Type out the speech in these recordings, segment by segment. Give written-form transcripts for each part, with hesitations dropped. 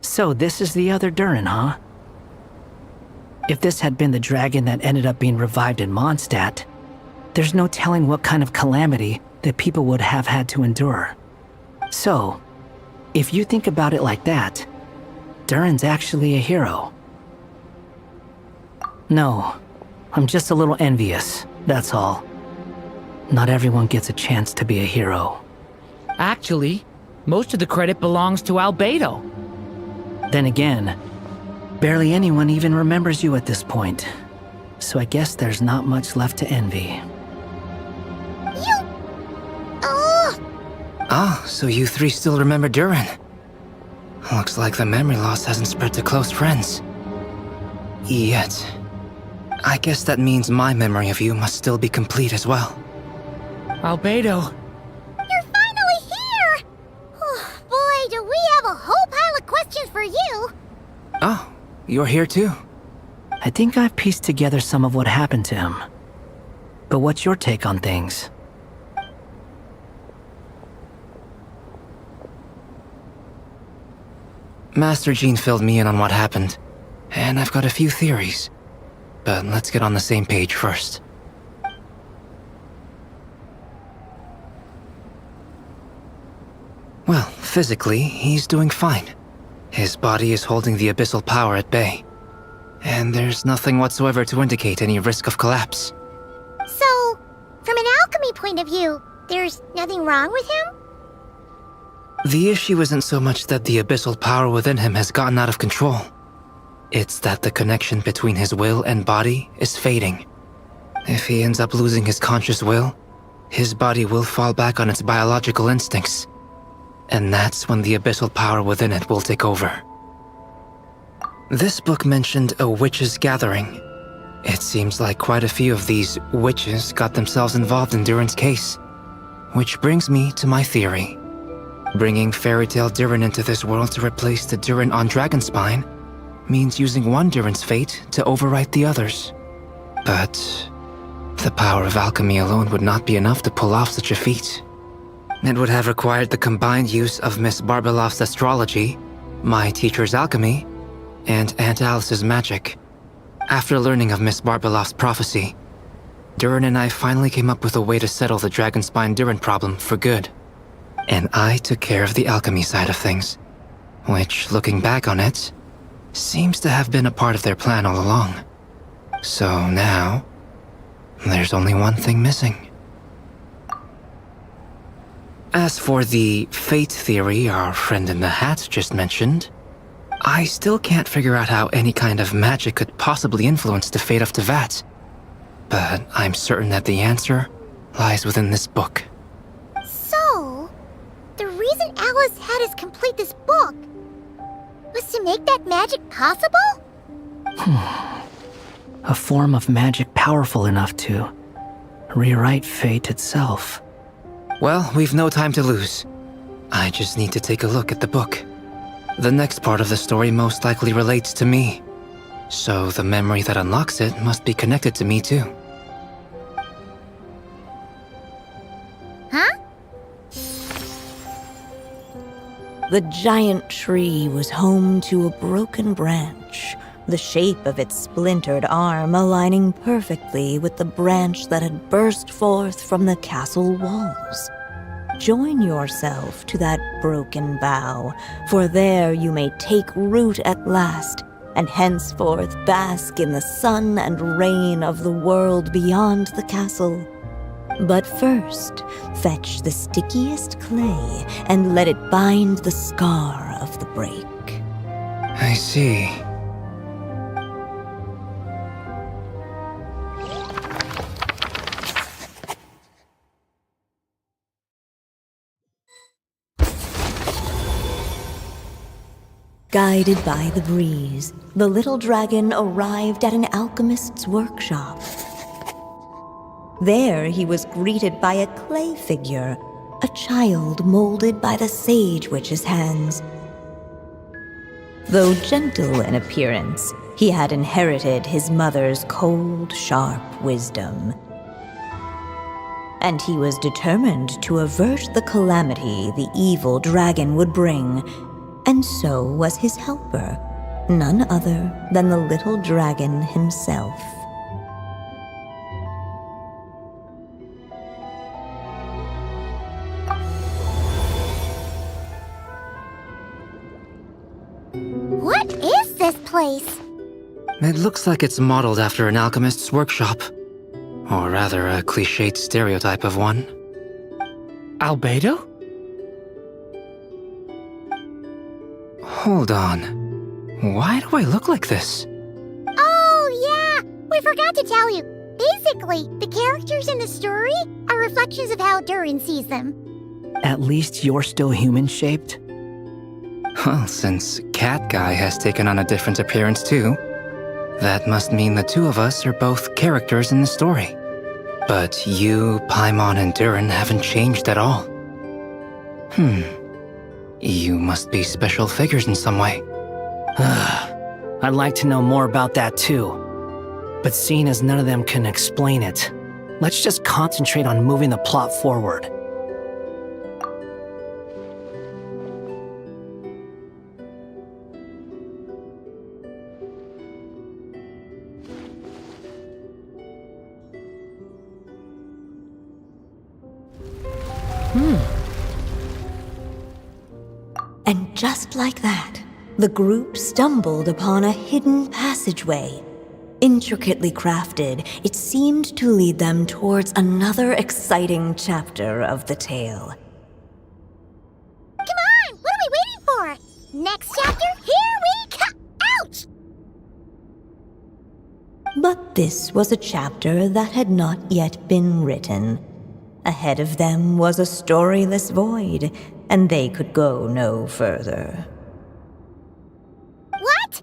So this is the other Durin, huh? If this had been the dragon that ended up being revived in Mondstadt, there's no telling what kind of calamity that people would have had to endure. So, if you think about it like that, Durin's actually a hero. No, I'm just a little envious, that's all. Not everyone gets a chance to be a hero. Actually, most of the credit belongs to Rubedo. Then again, barely anyone even remembers you at this point. So I guess there's not much left to envy. Ah, so you three still remember Durin. Looks like the memory loss hasn't spread to close friends. Yet. I guess that means my memory of you must still be complete as well. Rubedo. You're finally here! Oh, boy, do we have a whole pile of questions for you! Oh, you're here too? I think I've pieced together some of what happened to him. But what's your take on things? Master Jean filled me in on what happened, and I've got a few theories. But let's get on the same page first. Well, physically, he's doing fine. His body is holding the abyssal power at bay. And there's nothing whatsoever to indicate any risk of collapse. So, from an alchemy point of view, there's nothing wrong with him? The issue isn't so much that the abyssal power within him has gotten out of control. It's that the connection between his will and body is fading. If he ends up losing his conscious will, his body will fall back on its biological instincts. And that's when the abyssal power within it will take over. This book mentioned a witches' gathering. It seems like quite a few of these witches got themselves involved in Durin's case. Which brings me to my theory. Bringing Fairy Tale Durin into this world to replace the Durin on Dragonspine means using one Durin's fate to overwrite the others. But the power of alchemy alone would not be enough to pull off such a feat. It would have required the combined use of Miss Barbeloff's astrology, my teacher's alchemy, and Aunt Alice's magic. After learning of Miss Barbeloff's prophecy, Durin and I finally came up with a way to settle the Dragonspine Durin problem for good. And I took care of the alchemy side of things, which, looking back on it, seems to have been a part of their plan all along. So now, there's only one thing missing. As for the fate theory our friend in the hat just mentioned, I still can't figure out how any kind of magic could possibly influence the fate of Tevat. But I'm certain that the answer lies within this book. So, the reason Alice had us complete this book was to make that magic possible? A form of magic powerful enough to rewrite fate itself. Well, we've no time to lose. I just need to take a look at the book. The next part of the story most likely relates to me. So the memory that unlocks it must be connected to me too. Huh? The giant tree was home to a broken branch, the shape of its splintered arm aligning perfectly with the branch that had burst forth from the castle walls. Join yourself to that broken bough, for there you may take root at last, and henceforth bask in the sun and rain of the world beyond the castle. But first, fetch the stickiest clay and let it bind the scar of the break. I see. Guided by the breeze, the little dragon arrived at an alchemist's workshop. There he was greeted by a clay figure, a child molded by the Sage Witch's hands. Though gentle in appearance, he had inherited his mother's cold, sharp wisdom. And he was determined to avert the calamity the evil dragon would bring, and so was his helper, none other than the little dragon himself. What is this place? It looks like it's modeled after an alchemist's workshop. Or rather, a cliched stereotype of one. Albedo? Hold on. Why do I look like this? Oh, yeah! We forgot to tell you. Basically, the characters in the story are reflections of how Durin sees them. At least you're still human-shaped? Well, since Cat Guy has taken on a different appearance too, that must mean the two of us are both characters in the story. But you, Paimon, and Durin haven't changed at all. You must be special figures in some way. I'd like to know more about that too. But seeing as none of them can explain it, let's just concentrate on moving the plot forward. And just like that, the group stumbled upon a hidden passageway. Intricately crafted, it seemed to lead them towards another exciting chapter of the tale. Come on! What are we waiting for? Next chapter? Here we come! Ouch! But this was a chapter that had not yet been written. Ahead of them was a storyless void, and they could go no further. What?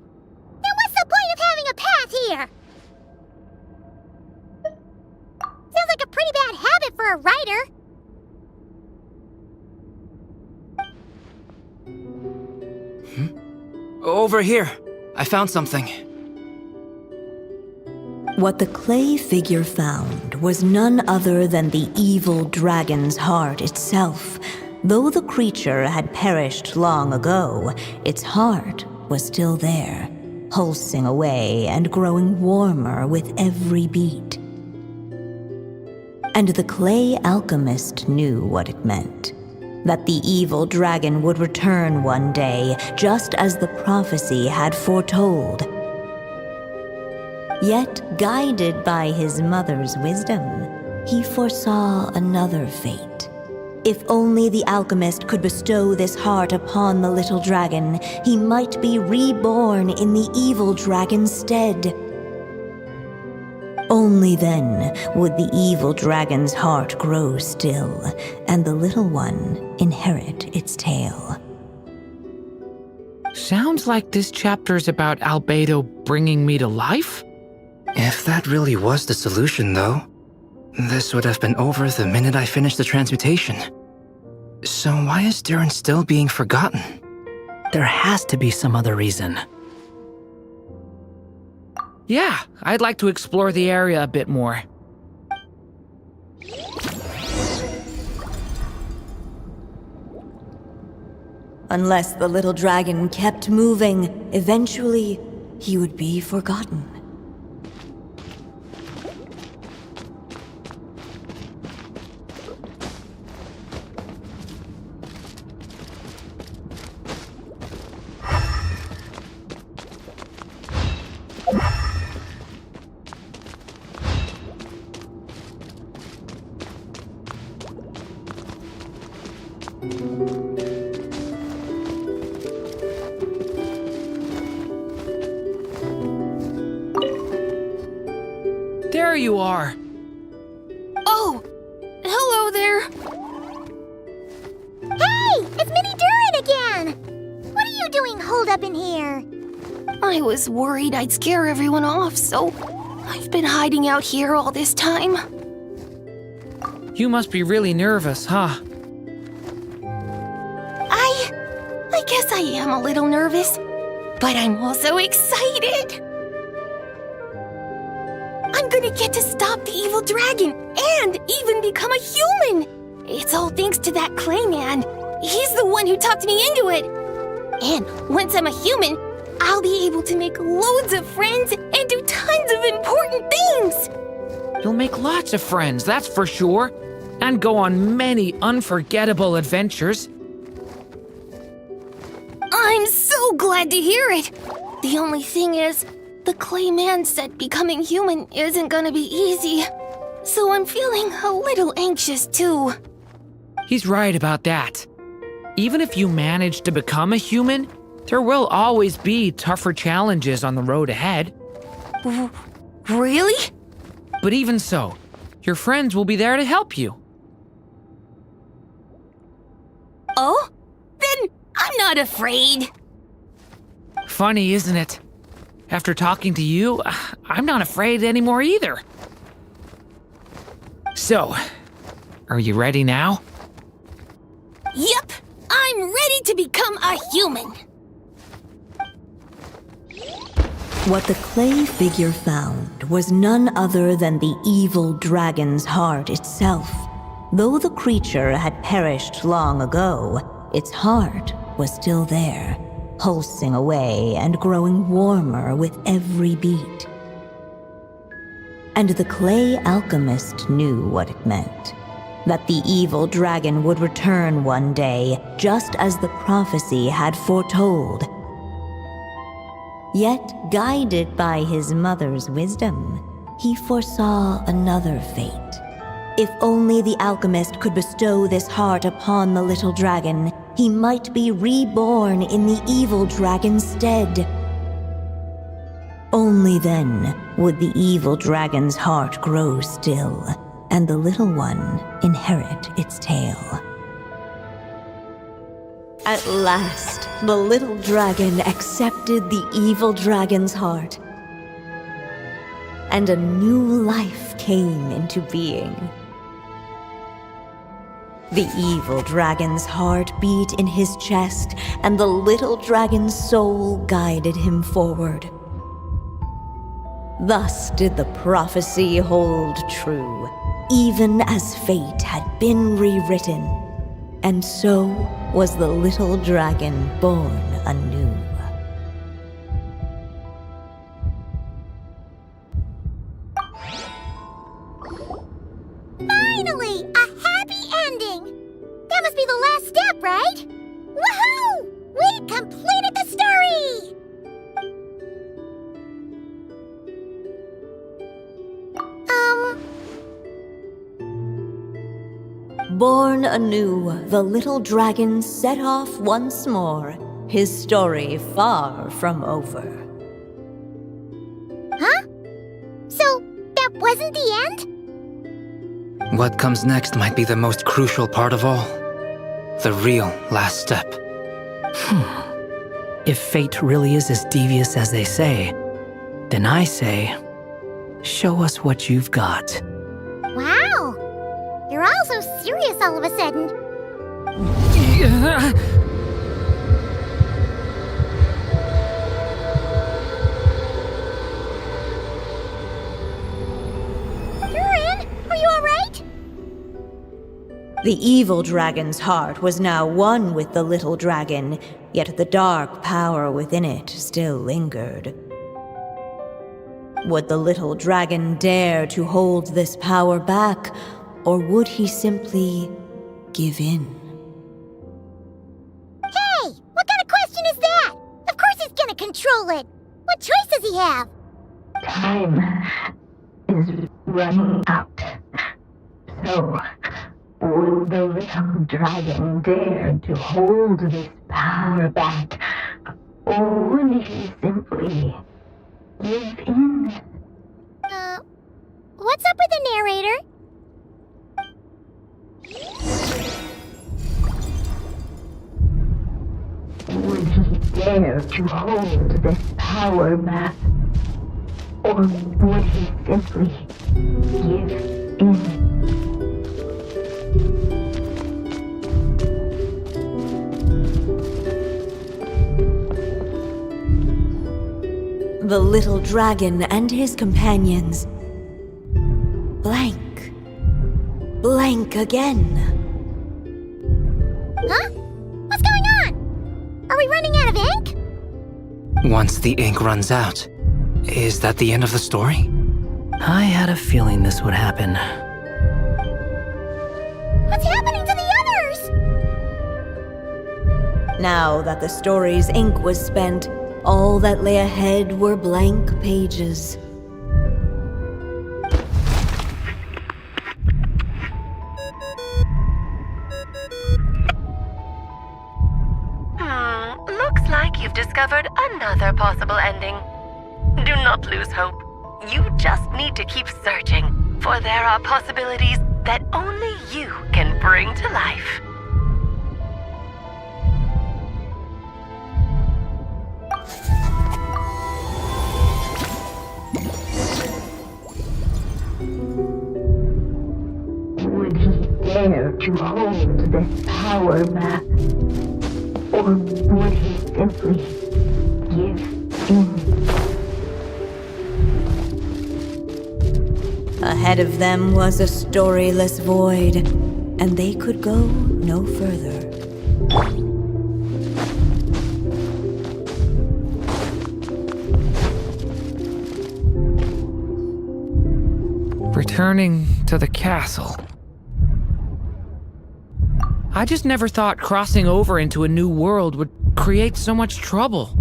Then what's the point of having a path here? Sounds like a pretty bad habit for a writer. Over here. I found something. What the clay figure found was none other than the evil dragon's heart itself. Though the creature had perished long ago, its heart was still there, pulsing away and growing warmer with every beat. And the clay alchemist knew what it meant. That the evil dragon would return one day, just as the prophecy had foretold. Yet, guided by his mother's wisdom, he foresaw another fate. If only the alchemist could bestow this heart upon the little dragon, he might be reborn in the evil dragon's stead. Only then would the evil dragon's heart grow still, and the little one inherit its tale. Sounds like this chapter's about Albedo bringing me to life? If that really was the solution, though, this would have been over the minute I finished the transmutation. So why is Durin still being forgotten? There has to be some other reason. Yeah, I'd like to explore the area a bit more. Unless the little dragon kept moving, eventually he would be forgotten. There you are. Oh! Hello there! Hey! It's Mini Durin again! What are you doing holed up in here? I was worried I'd scare everyone off, so I've been hiding out here all this time. You must be really nervous, huh? I am a little nervous, but I'm also excited. I'm gonna get to stop the evil dragon and even become a human. It's all thanks to that clay man. He's the one who talked me into it. And once I'm a human, I'll be able to make loads of friends and do tons of important things. You'll make lots of friends, that's for sure, and go on many unforgettable adventures. I'm so glad to hear it. The only thing is, the clay man said becoming human isn't gonna be easy. So I'm feeling a little anxious too. He's right about that. Even if you manage to become a human, there will always be tougher challenges on the road ahead. Really? But even so, your friends will be there to help you. Oh? Then I'm not afraid. Funny, isn't it? After talking to you, I'm not afraid anymore either. So, are you ready now? Yep, I'm ready to become a human. What the clay figure found was none other than the evil dragon's heart itself. Though the creature had perished long ago, its heart was still there, pulsing away and growing warmer with every beat. And the clay alchemist knew what it meant. That the evil dragon would return one day, just as the prophecy had foretold. Yet, guided by his mother's wisdom, he foresaw another fate. If only the alchemist could bestow this heart upon the little dragon, he might be reborn in the evil dragon's stead. Only then would the evil dragon's heart grow still, and the little one inherit its tale. At last, the little dragon accepted the evil dragon's heart, and a new life came into being. The evil dragon's heart beat in his chest, and the little dragon's soul guided him forward. Thus did the prophecy hold true, even as fate had been rewritten, and so was the little dragon born anew. Finally! A happy ending! That must be the last step, right? Woohoo! We completed the story! Born anew, the little dragon set off once more, his story far from over. Huh? So, that wasn't the end? What comes next might be the most crucial part of all. The real last step. If fate really is as devious as they say, then I say, show us what you've got. Wow! You're all so serious all of a sudden. Durin, are you alright? The evil dragon's heart was now one with the little dragon, yet the dark power within it still lingered. Would the little dragon dare to hold this power back, or would he simply give in? Hey, what kind of question is that? Of course he's gonna control it. What choice does he have? Time is running out. So, would the little dragon dare to hold this power back? Or would he simply give in? What's up with the narrator? Would he dare to hold this power back? Or would he simply give in? The little dragon and his companions. Blank. Blank again. Huh? What's going on? Are we running out of ink? Once the ink runs out, is that the end of the story? I had a feeling this would happen. What's happening to the others? Now that the story's ink was spent, all that lay ahead were blank pages. Looks like you've discovered another possible ending. Do not lose hope. You just need to keep searching, for there are possibilities that only you can bring to life. Would he dare to hold this power map? Or would he simply give in? Ahead of them was a storyless void, and they could go no further. Returning to the castle. I just never thought crossing over into a new world would create so much trouble.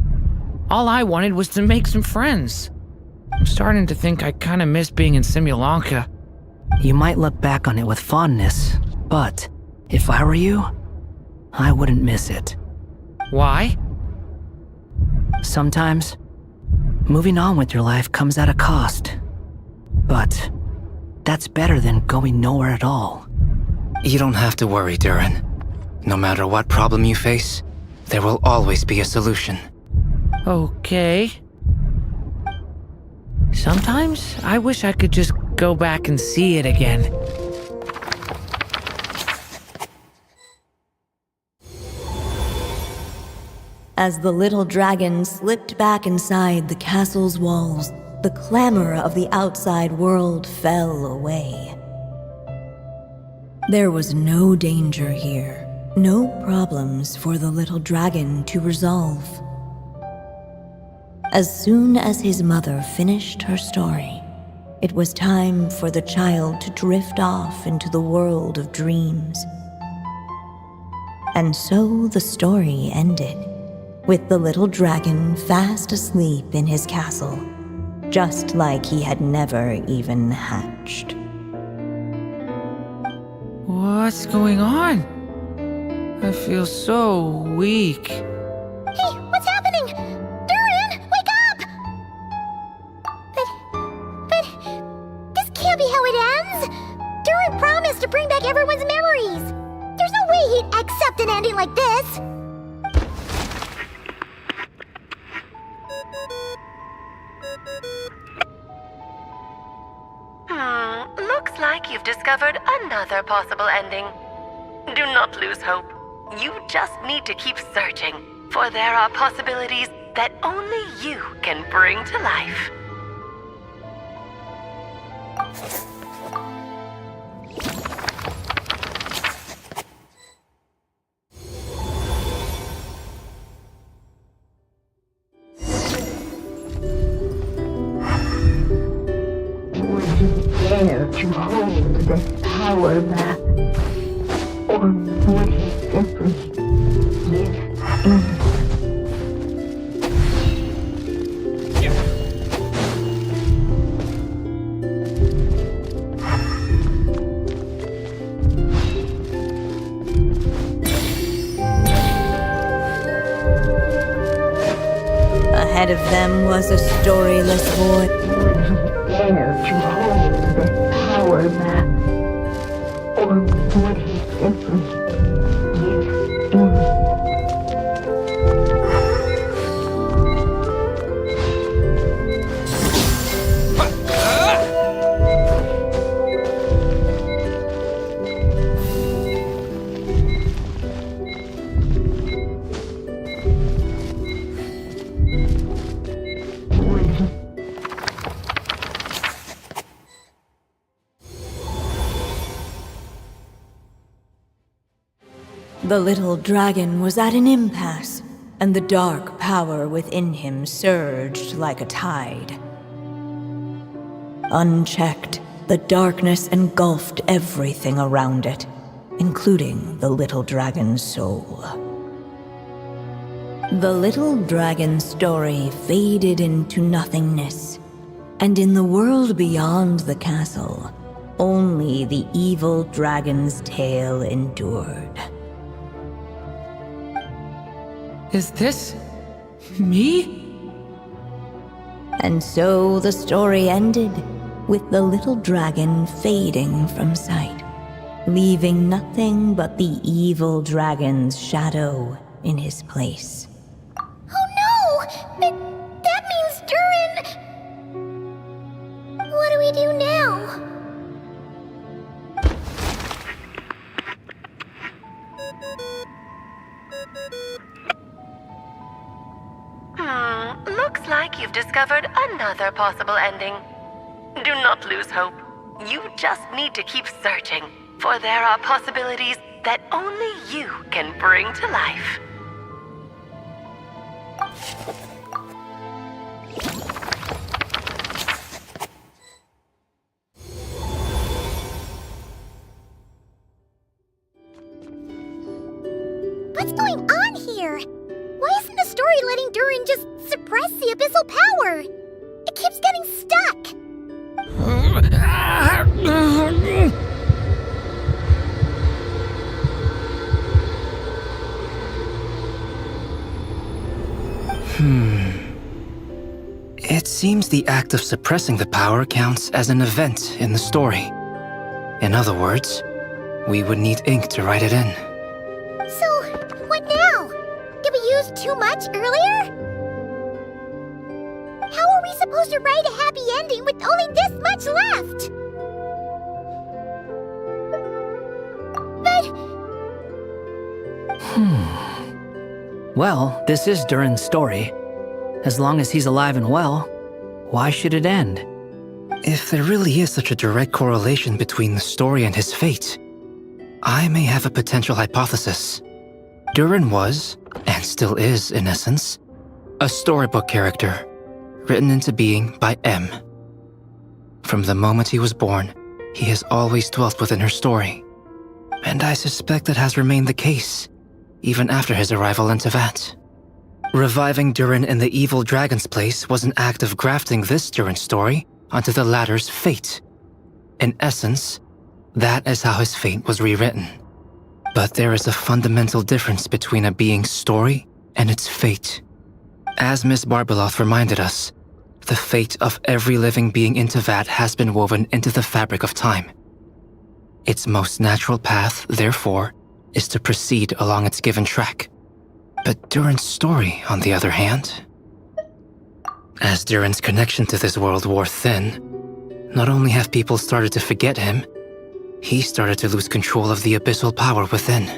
All I wanted was to make some friends. I'm starting to think I kinda miss being in Simulanka. You might look back on it with fondness, but if I were you, I wouldn't miss it. Why? Sometimes, moving on with your life comes at a cost. But that's better than going nowhere at all. You don't have to worry, Durin. No matter what problem you face, there will always be a solution. Okay. Sometimes I wish I could just go back and see it again. As the little dragon slipped back inside the castle's walls, the clamor of the outside world fell away. There was no danger here, no problems for the little dragon to resolve. As soon as his mother finished her story, it was time for the child to drift off into the world of dreams. And so the story ended, with the little dragon fast asleep in his castle, just like he had never even hatched. What's going on? I feel so weak. Hey, what's happening? Durin, wake up! But this can't be how it ends. Durin promised to bring back everyone's memories. There's no way he'd accept an ending like this. Looks like you've discovered another possible ending. Do not lose hope. You just need to keep searching, for there are possibilities that only you can bring to life. Would he dare to hold this power map? Or would he simply give in? Ahead of them was a storyless void. Would he dare to hold this power map? Or would he simply give in? Would he The little dragon was at an impasse, and the dark power within him surged like a tide. Unchecked, the darkness engulfed everything around it, including the little dragon's soul. The little dragon's story faded into nothingness, and in the world beyond the castle, only the evil dragon's tale endured. Is this me? And so the story ended, with the little dragon fading from sight, leaving nothing but the evil dragon's shadow in his place. Oh no! That means Durin... What do we do now? Looks like you've discovered another possible ending. Do not lose hope. You just need to keep searching, for there are possibilities that only you can bring to life. What's going on here? Why isn't the story letting Durin just suppress the abyssal power? It keeps getting stuck. It seems the act of suppressing the power counts as an event in the story. In other words, we would need ink to write it in. So, what now? Did we use too much earlier? How are we supposed to write a happy ending with only this much left? But... Well, this is Durin's story. As long as he's alive and well, why should it end? If there really is such a direct correlation between the story and his fate, I may have a potential hypothesis. Durin was, and still is in essence, a storybook character, written into being by M. From the moment he was born, he has always dwelt within her story. And I suspect that has remained the case, even after his arrival in Tevat. Reviving Durin in the evil dragon's place was an act of grafting this Durin story onto the latter's fate. In essence, that is how his fate was rewritten. But there is a fundamental difference between a being's story and its fate. As Miss Barbeloth reminded us, the fate of every living being in Tevat has been woven into the fabric of time. Its most natural path, therefore, is to proceed along its given track. But Durin's story, on the other hand... As Durin's connection to this world wore thin, not only have people started to forget him, he started to lose control of the abyssal power within.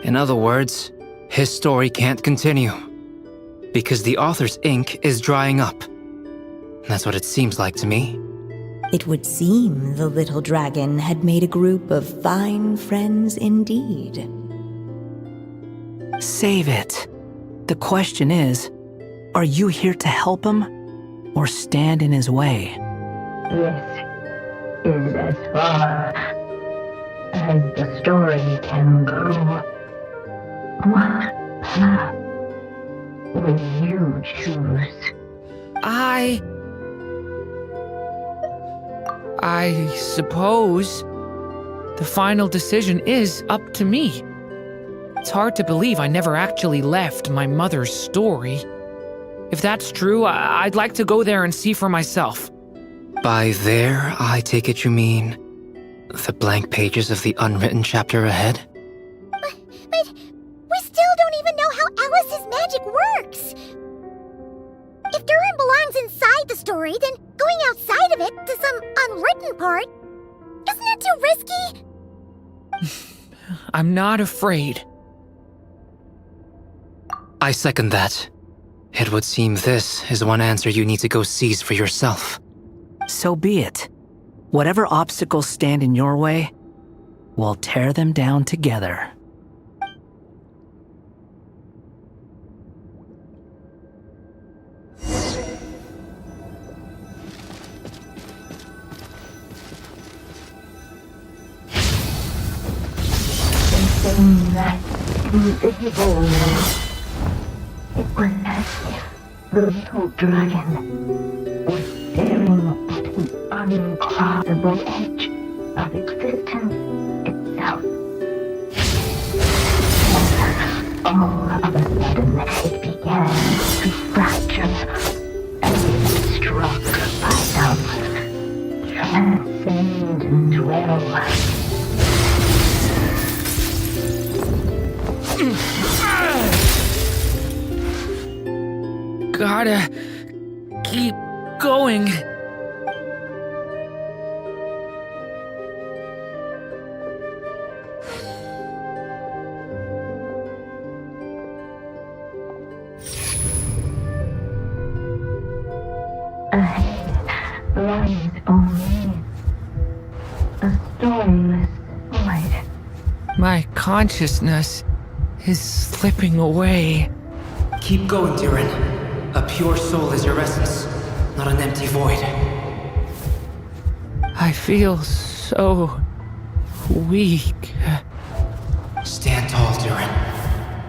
In other words, his story can't continue, because the author's ink is drying up. That's what it seems like to me. It would seem the little dragon had made a group of fine friends indeed. Save it. The question is, are you here to help him, or stand in his way? This is as far as the story can go. What path will you choose? I suppose the final decision is up to me. It's hard to believe I never actually left my mother's story. If that's true, I'd like to go there and see for myself. By there, I take it you mean the blank pages of the unwritten chapter ahead? But we still don't even know how Alice's magic works. If Durin belongs inside the story, then going outside of it to some unwritten part, isn't that too risky? I'm not afraid. I second that. It would seem this is one answer you need to go seize for yourself. So be it. Whatever obstacles stand in your way, we'll tear them down together. That invisibleness. It was as if the little dragon was staring at an uncrossable edge of existence itself. All of a sudden, it began to fracture, as if struck by some transcendent will. Gotta keep going. Ahead lies only a stormless void. My consciousness is slipping away. Keep going, Durin. A pure soul is your essence, not an empty void. I feel so weak. Stand tall, Durin.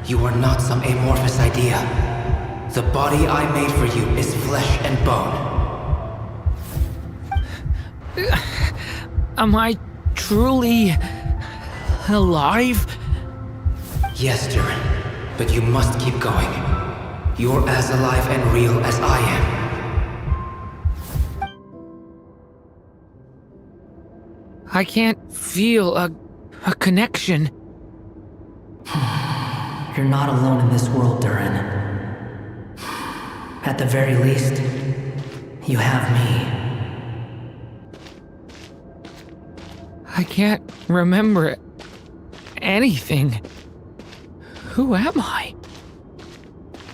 You are not some amorphous idea. The body I made for you is flesh and bone. Am I truly alive? Yes, Durin, but you must keep going. You're as alive and real as I am. I can't feel a connection. You're not alone in this world, Durin. At the very least, you have me. I can't remember anything. Who am I?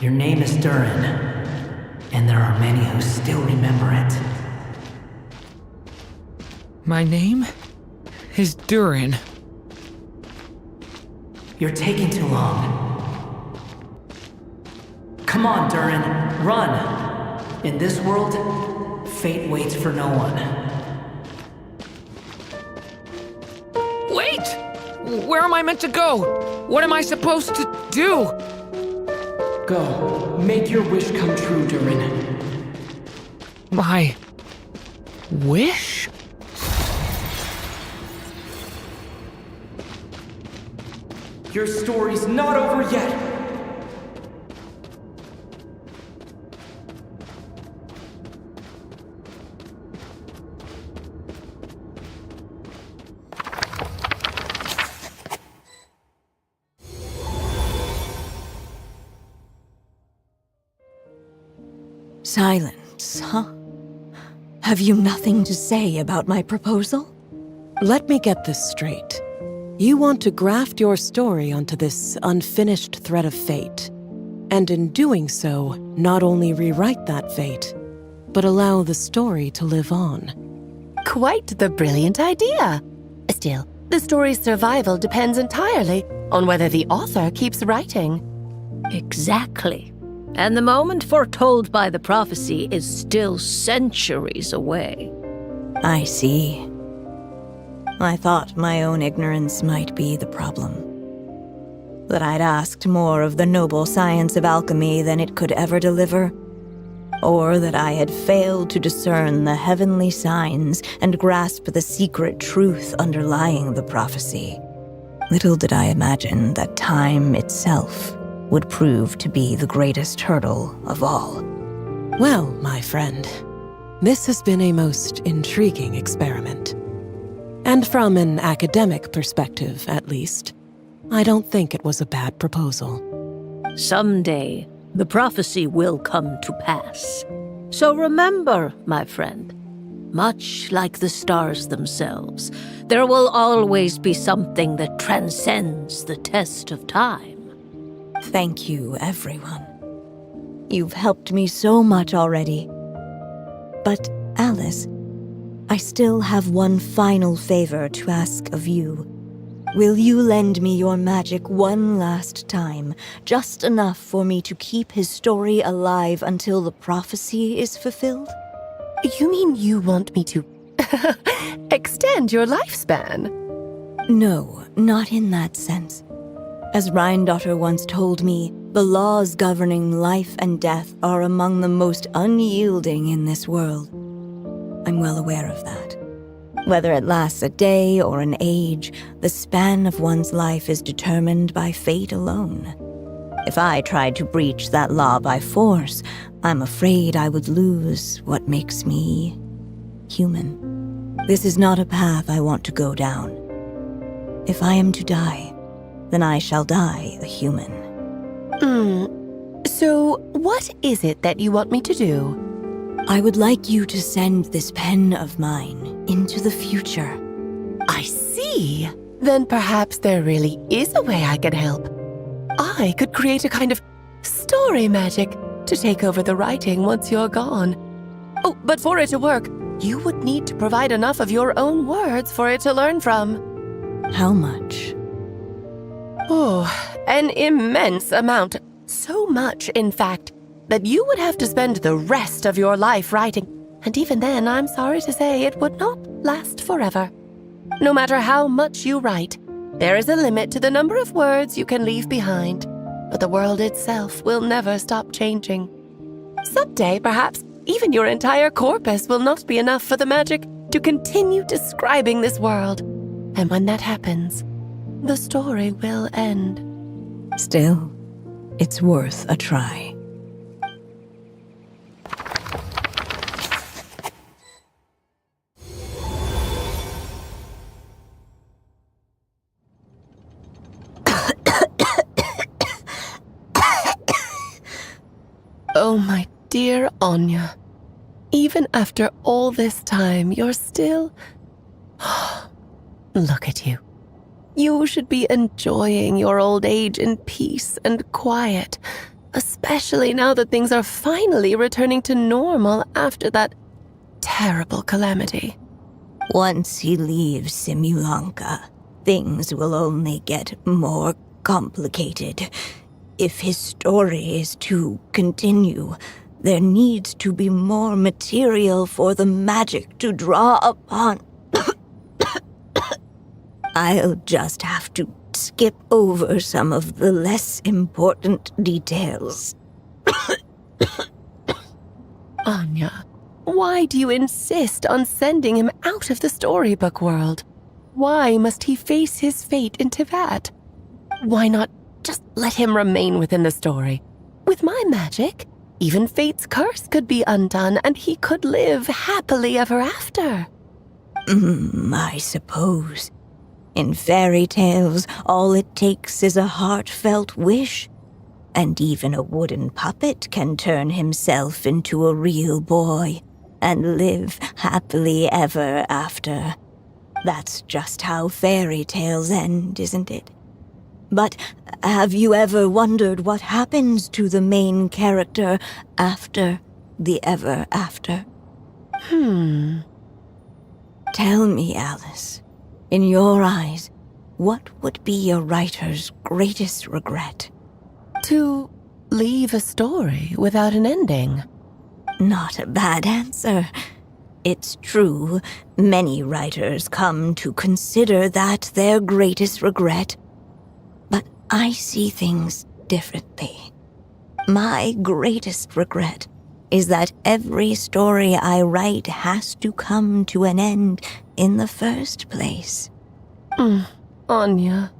Your name is Durin, and there are many who still remember it. My name is Durin. You're taking too long. Come on, Durin, run! In this world, fate waits for no one. Wait! Where am I meant to go? What am I supposed to do? Go, make your wish come true, Durin. My wish? Your story's not over yet! Silence, huh? Have you nothing to say about my proposal? Let me get this straight. You want to graft your story onto this unfinished thread of fate, and in doing so, not only rewrite that fate, but allow the story to live on. Quite the brilliant idea. Still, the story's survival depends entirely on whether the author keeps writing. Exactly. And the moment foretold by the prophecy is still centuries away. I see. I thought my own ignorance might be the problem. That I'd asked more of the noble science of alchemy than it could ever deliver. Or that I had failed to discern the heavenly signs and grasp the secret truth underlying the prophecy. Little did I imagine that time itself would prove to be the greatest hurdle of all. Well, my friend, this has been a most intriguing experiment. And from an academic perspective, at least, I don't think it was a bad proposal. Someday, the prophecy will come to pass. So remember, my friend, much like the stars themselves, there will always be something that transcends the test of time. Thank you, everyone. You've helped me so much already. But, Alice, I still have one final favor to ask of you. Will you lend me your magic one last time, just enough for me to keep his story alive until the prophecy is fulfilled? You mean you want me to extend your lifespan? No, not in that sense. As Rheindotter once told me, the laws governing life and death are among the most unyielding in this world. I'm well aware of that. Whether it lasts a day or an age, the span of one's life is determined by fate alone. If I tried to breach that law by force, I'm afraid I would lose what makes me human. This is not a path I want to go down. If I am to die, then I shall die a human. So what is it that you want me to do? I would like you to send this pen of mine into the future. I see. Then perhaps there really is a way I can help. I could create a kind of story magic to take over the writing once you're gone. Oh, but for it to work, you would need to provide enough of your own words for it to learn from. How much? Oh, an immense amount. So much, in fact, that you would have to spend the rest of your life writing. And even then, I'm sorry to say, it would not last forever. No matter how much you write, there is a limit to the number of words you can leave behind. But the world itself will never stop changing. Someday, perhaps, even your entire corpus will not be enough for the magic to continue describing this world. And when that happens, the story will end. Still, it's worth a try. Oh, my dear Anya. Even after all this time, you're still... Look at you. You should be enjoying your old age in peace and quiet, especially now that things are finally returning to normal after that terrible calamity. Once he leaves Simulanka, things will only get more complicated. If his story is to continue, there needs to be more material for the magic to draw upon. I'll just have to skip over some of the less important details. Anya, why do you insist on sending him out of the storybook world? Why must he face his fate into that? Why not just let him remain within the story? With my magic, even fate's curse could be undone and he could live happily ever after. I suppose. In fairy tales, all it takes is a heartfelt wish. And even a wooden puppet can turn himself into a real boy and live happily ever after. That's just how fairy tales end, isn't it? But have you ever wondered what happens to the main character after the ever after? Tell me, Alice. In your eyes, what would be a writer's greatest regret? To leave a story without an ending. Not a bad answer. It's true, many writers come to consider that their greatest regret. But I see things differently. My greatest regret is that every story I write has to come to an end in the first place. Anya.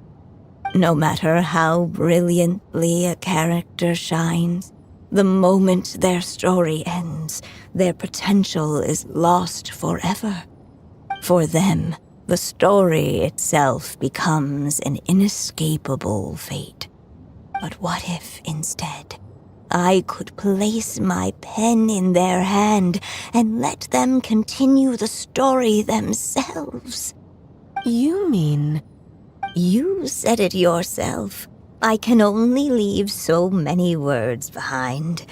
No matter how brilliantly a character shines, the moment their story ends, their potential is lost forever. For them, the story itself becomes an inescapable fate. But what if, instead, I could place my pen in their hand and let them continue the story themselves? You mean... You said it yourself. I can only leave so many words behind.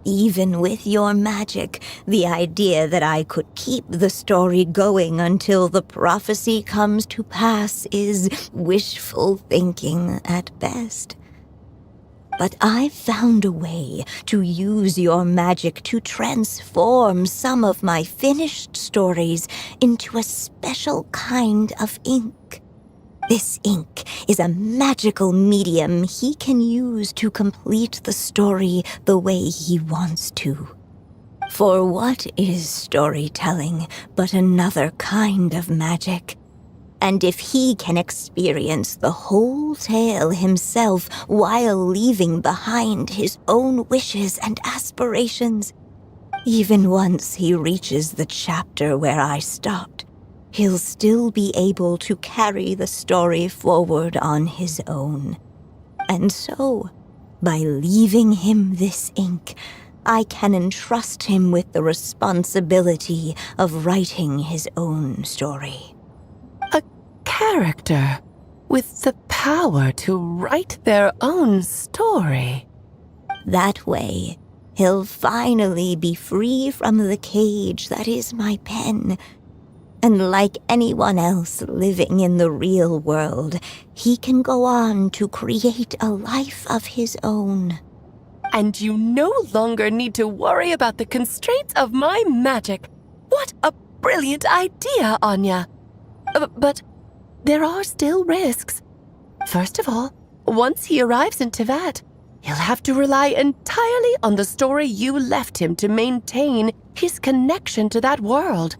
Even with your magic, the idea that I could keep the story going until the prophecy comes to pass is wishful thinking at best. But I've found a way to use your magic to transform some of my finished stories into a special kind of ink. This ink is a magical medium he can use to complete the story the way he wants to. For what is storytelling but another kind of magic? And if he can experience the whole tale himself while leaving behind his own wishes and aspirations, even once he reaches the chapter where I stopped, he'll still be able to carry the story forward on his own. And so, by leaving him this ink, I can entrust him with the responsibility of writing his own story. A character with the power to write their own story. That way, he'll finally be free from the cage that is my pen. And like anyone else living in the real world, he can go on to create a life of his own. And you no longer need to worry about the constraints of my magic. What a brilliant idea, Anya. But there are still risks. First of all, once he arrives in Teyvat, he'll have to rely entirely on the story you left him to maintain his connection to that world.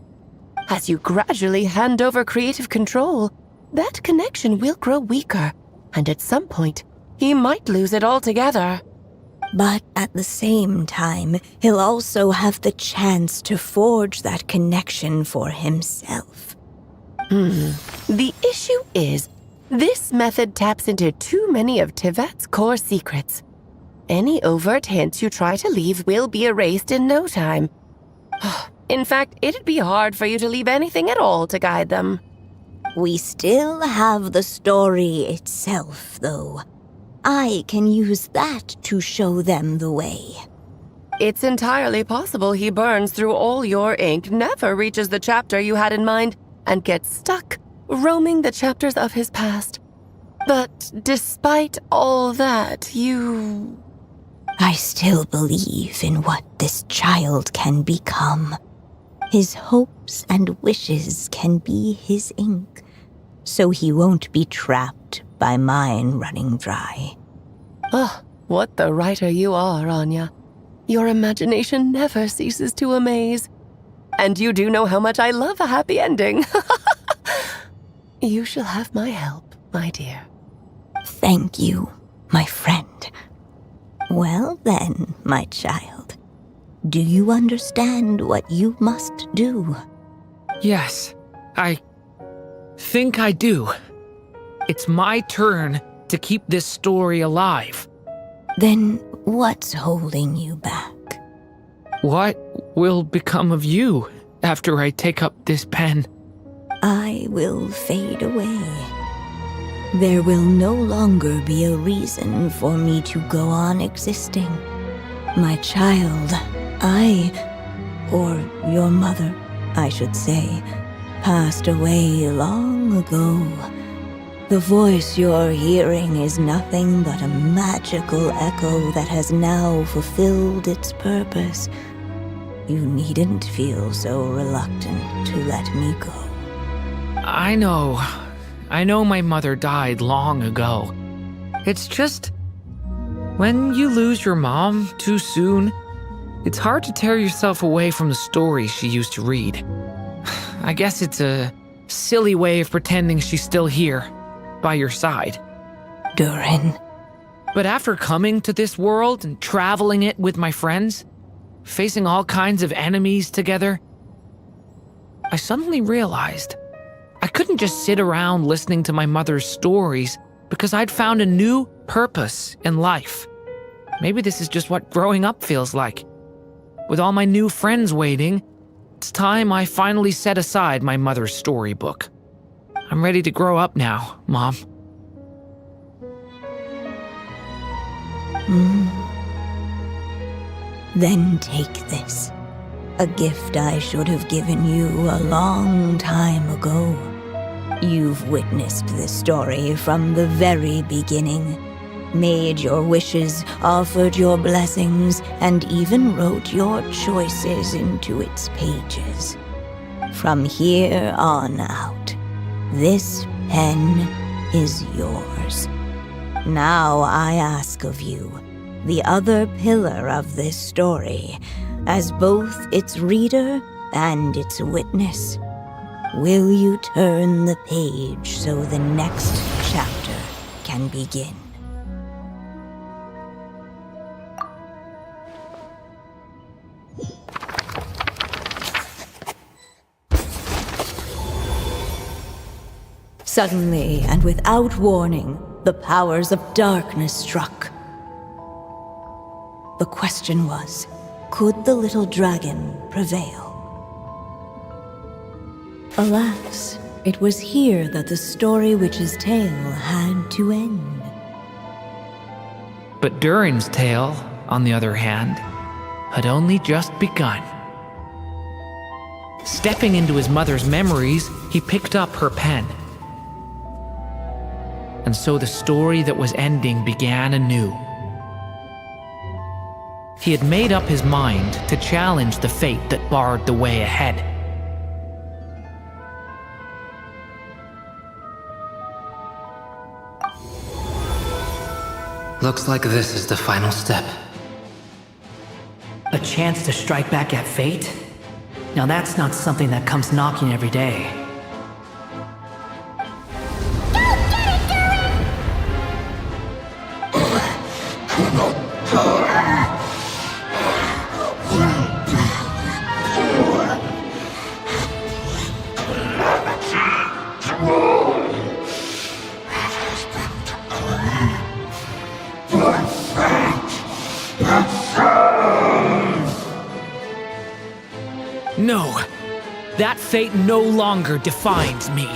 As you gradually hand over creative control, that connection will grow weaker, and at some point, he might lose it altogether. But at the same time, he'll also have the chance to forge that connection for himself. The issue is, this method taps into too many of Teyvat's core secrets. Any overt hints you try to leave will be erased in no time. In fact, it'd be hard for you to leave anything at all to guide them. We still have the story itself, though. I can use that to show them the way. It's entirely possible he burns through all your ink, never reaches the chapter you had in mind, and gets stuck roaming the chapters of his past. But despite all that, I still believe in what this child can become. His hopes and wishes can be his ink, so he won't be trapped by mine running dry. Oh, what the writer you are, Anya. Your imagination never ceases to amaze. And you do know how much I love a happy ending. You shall have my help, my dear. Thank you, my friend. Well then, my child, do you understand what you must do? Yes, I think I do. It's my turn to keep this story alive. Then what's holding you back? What will become of you after I take up this pen? I will fade away. There will no longer be a reason for me to go on existing. My child, or your mother, I should say, passed away long ago. The voice you're hearing is nothing but a magical echo that has now fulfilled its purpose. You needn't feel so reluctant to let me go. I know my mother died long ago. It's just, when you lose your mom too soon, it's hard to tear yourself away from the stories she used to read. I guess it's a silly way of pretending she's still here, by your side. Durin. But after coming to this world and traveling it with my friends, facing all kinds of enemies together, I suddenly realized I couldn't just sit around listening to my mother's stories because I'd found a new purpose in life. Maybe this is just what growing up feels like. With all my new friends waiting, it's time I finally set aside my mother's storybook. I'm ready to grow up now, Mom. Then take this. A gift I should have given you a long time ago. You've witnessed this story from the very beginning. Made your wishes, offered your blessings, and even wrote your choices into its pages. From here on out, this pen is yours. Now I ask of you, the other pillar of this story, as both its reader and its witness, will you turn the page so the next chapter can begin? Suddenly, and without warning, the powers of darkness struck. The question was, could the little dragon prevail? Alas, it was here that the story witch's tale had to end. But Durin's tale, on the other hand, had only just begun. Stepping into his mother's memories, he picked up her pen. And so the story that was ending began anew. He had made up his mind to challenge the fate that barred the way ahead. Looks like this is the final step. A chance to strike back at fate? Now that's not something that comes knocking every day. No, that fate no longer defines me.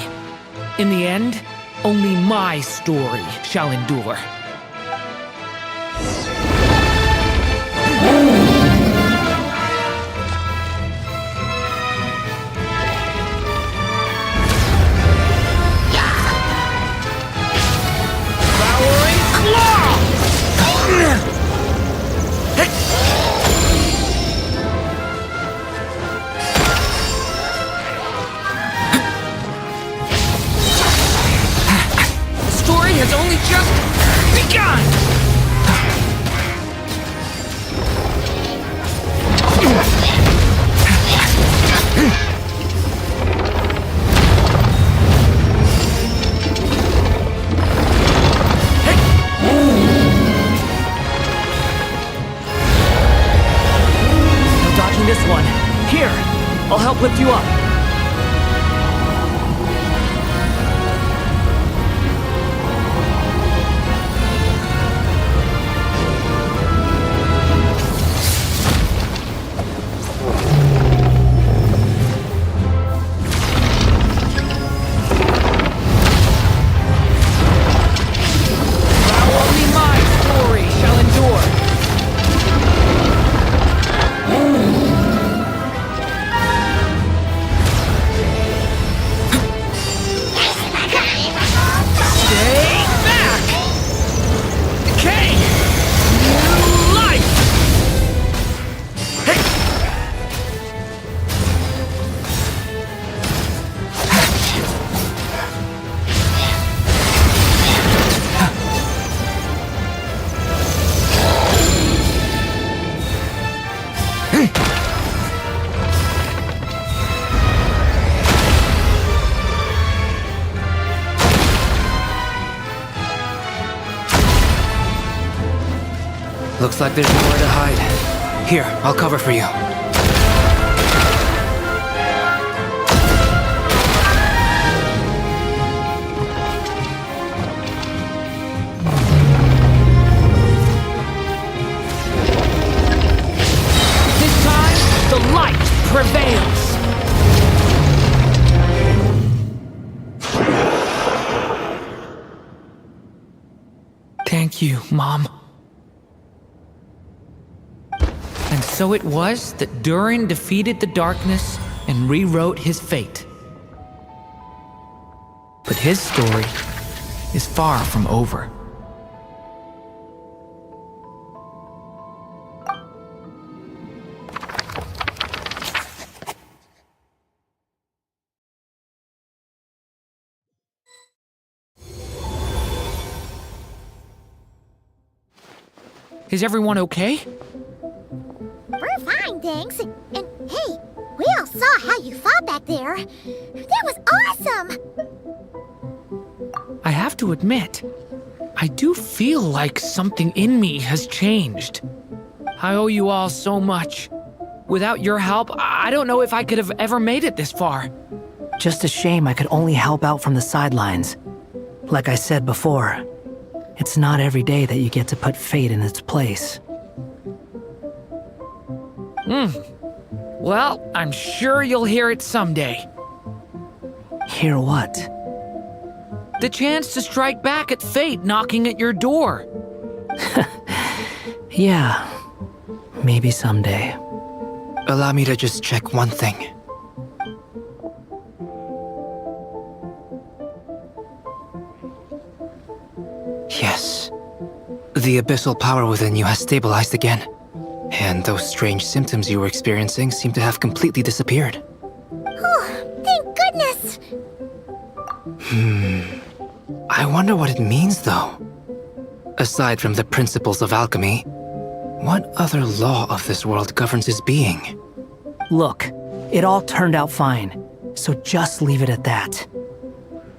In the end, only my story shall endure. Devouring claw! Has only just begun! No dodging this one. Here, I'll help lift you up. Looks like there's nowhere to hide. Here, I'll cover for you. This time, the light prevails! Thank you, Mom. And so it was that Durin defeated the darkness and rewrote his fate. But his story is far from over. Is everyone okay? We're fine, thanks. And hey, we all saw how you fought back there. That was awesome! I have to admit, I do feel like something in me has changed. I owe you all so much. Without your help, I don't know if I could have ever made it this far. Just a shame I could only help out from the sidelines. Like I said before, it's not every day that you get to put fate in its place. Well, I'm sure you'll hear it someday. Hear what? The chance to strike back at fate knocking at your door. Yeah, maybe someday. Allow me to just check one thing. Yes. The abyssal power within you has stabilized again. And those strange symptoms you were experiencing seem to have completely disappeared. Oh, thank goodness! I wonder what it means, though. Aside from the principles of alchemy, what other law of this world governs his being? Look, it all turned out fine, so just leave it at that.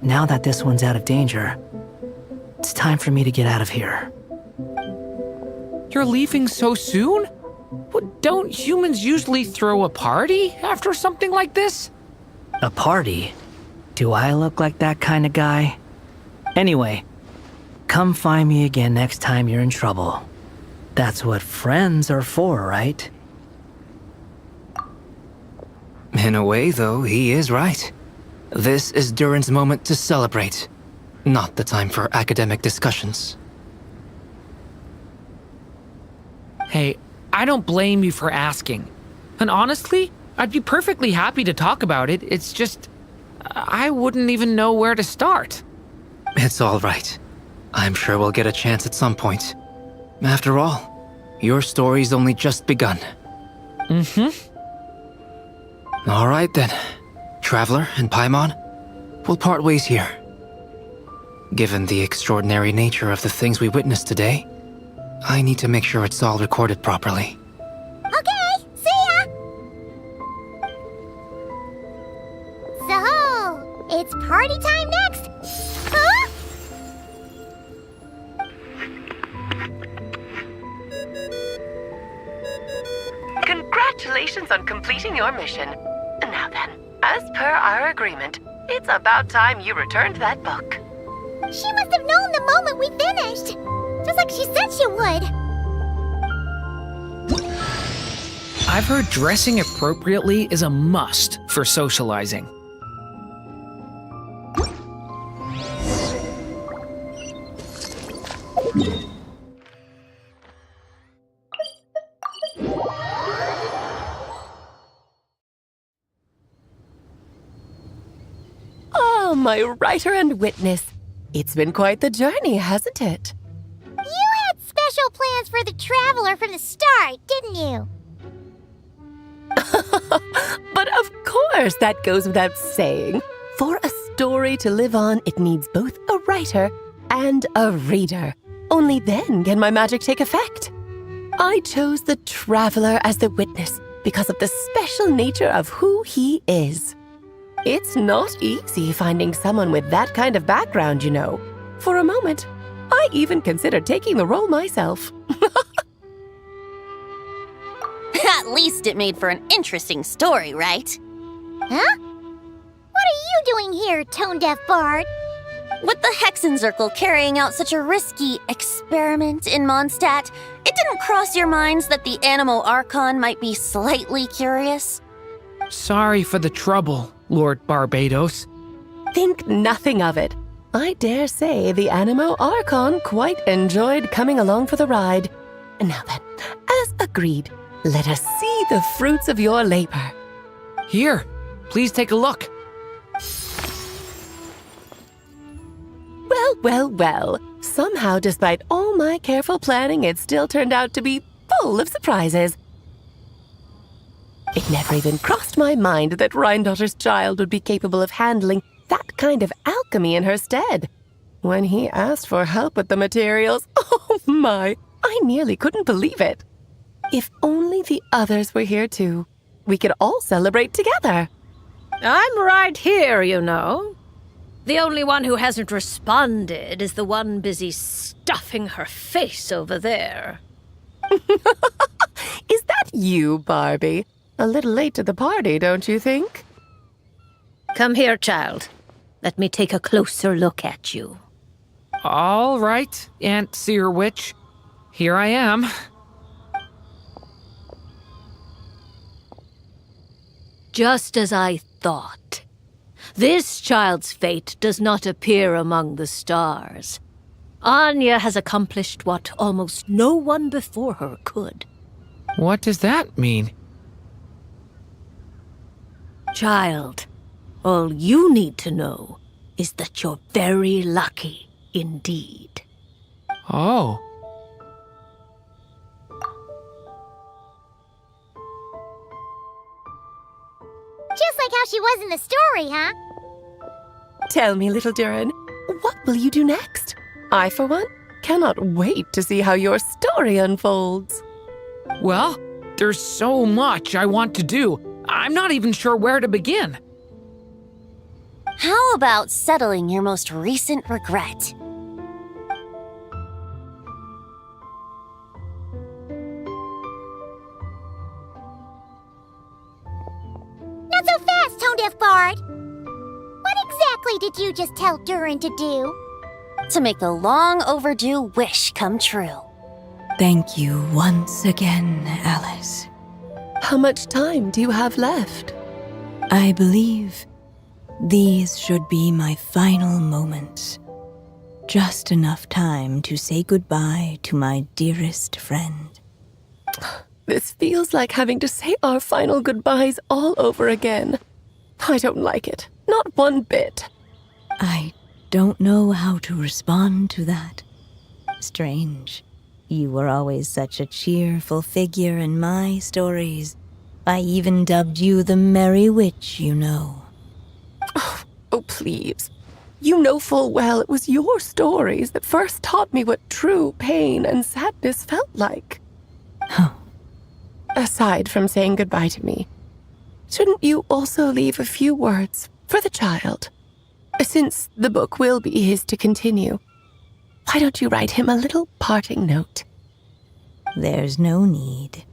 Now that this one's out of danger, it's time for me to get out of here. You're leaving so soon? What, don't humans usually throw a party after something like this? A party? Do I look like that kind of guy? Anyway, come find me again next time you're in trouble. That's what friends are for, right? In a way, though, he is right. This is Durin's moment to celebrate, not the time for academic discussions. Hey, I don't blame you for asking. And honestly, I'd be perfectly happy to talk about it. It's just, I wouldn't even know where to start. It's all right. I'm sure we'll get a chance at some point. After all, your story's only just begun. All right then. Traveler and Paimon, we'll part ways here. Given the extraordinary nature of the things we witnessed today, I need to make sure it's all recorded properly. Okay, see ya! So, it's party time next? Huh? Congratulations on completing your mission. Now then, as per our agreement, it's about time you returned that book. She must have known the moment we finished. Just like she said she would. I've heard dressing appropriately is a must for socializing. Oh, my writer and witness. It's been quite the journey, hasn't it? You had special plans for the Traveler from the start, didn't you? But of course, that goes without saying. For a story to live on, it needs both a writer and a reader. Only then can my magic take effect. I chose the Traveler as the witness because of the special nature of who he is. It's not easy finding someone with that kind of background, you know. For a moment, I even considered taking the role myself. At least it made for an interesting story, right? Huh? What are you doing here, tone-deaf bard? With the Hexen Circle carrying out such a risky experiment in Mondstadt, it didn't cross your minds that the Animo Archon might be slightly curious? Sorry for the trouble, Lord Barbados. Think nothing of it. I dare say the Animo Archon quite enjoyed coming along for the ride. Now then, as agreed, let us see the fruits of your labor. Here, please take a look. Well. Somehow, despite all my careful planning, it still turned out to be full of surprises. It never even crossed my mind that Rhindotter's child would be capable of handling that kind of alchemy in her stead. When he asked for help with the materials, oh my, I nearly couldn't believe it. If only the others were here too. We could all celebrate together. I'm right here, you know. The only one who hasn't responded is the one busy stuffing her face over there. Is that you, Barbie? A little late to the party, don't you think? Come here, child. Let me take a closer look at you. All right, Aunt Seer Witch. Here I am. Just as I thought. This child's fate does not appear among the stars. Anya has accomplished what almost no one before her could. What does that mean? Child, all you need to know is that you're very lucky indeed. Oh. Just like how she was in the story, huh? Tell me, little Durin, what will you do next? I, for one, cannot wait to see how your story unfolds. Well, there's so much I want to do. I'm not even sure where to begin. How about settling your most recent regret? Not so fast, Tone-Deaf Bard! What exactly did you just tell Durin to do? To make the long overdue wish come true. Thank you once again, Alice. How much time do you have left? I believe these should be my final moments. Just enough time to say goodbye to my dearest friend. This feels like having to say our final goodbyes all over again. I don't like it. Not one bit. I don't know how to respond to that. Strange. You were always such a cheerful figure in my stories. I even dubbed you the Merry Witch, you know. Oh, please. You know full well it was your stories that first taught me what true pain and sadness felt like. Huh. Aside from saying goodbye to me, shouldn't you also leave a few words for the child? Since the book will be his to continue, why don't you write him a little parting note? There's no need.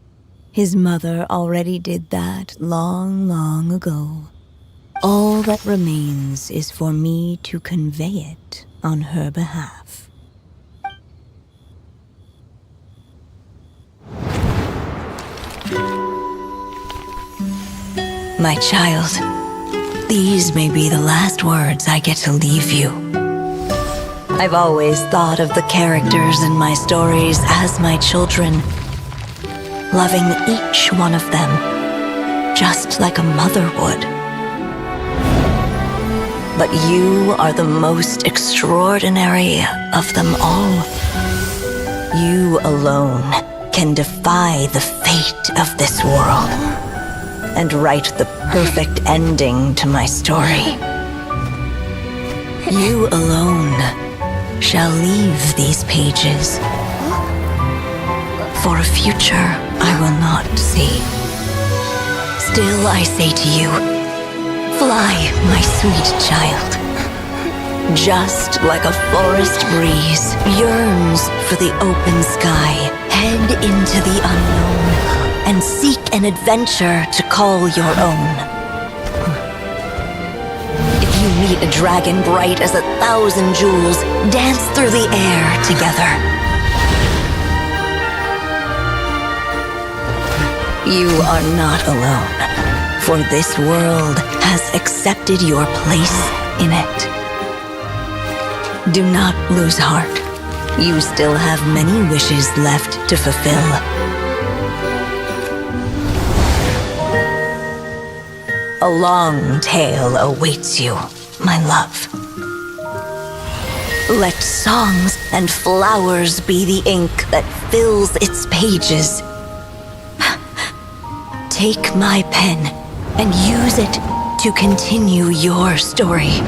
His mother already did that long, long ago. All that remains is for me to convey it on her behalf. My child, these may be the last words I get to leave you. I've always thought of the characters in my stories as my children, loving each one of them, just like a mother would. But you are the most extraordinary of them all. You alone can defy the fate of this world and write the perfect ending to my story. You alone shall leave these pages for a future I will not see. Still I say to you, fly, my sweet child. Just like a forest breeze yearns for the open sky, head into the unknown and seek an adventure to call your own. If you meet a dragon bright as 1,000 jewels, dance through the air together. You are not alone, for this world has accepted your place in it. Do not lose heart. You still have many wishes left to fulfill. A long tale awaits you, my love. Let songs and flowers be the ink that fills its pages. Take my pen and use it to continue your story.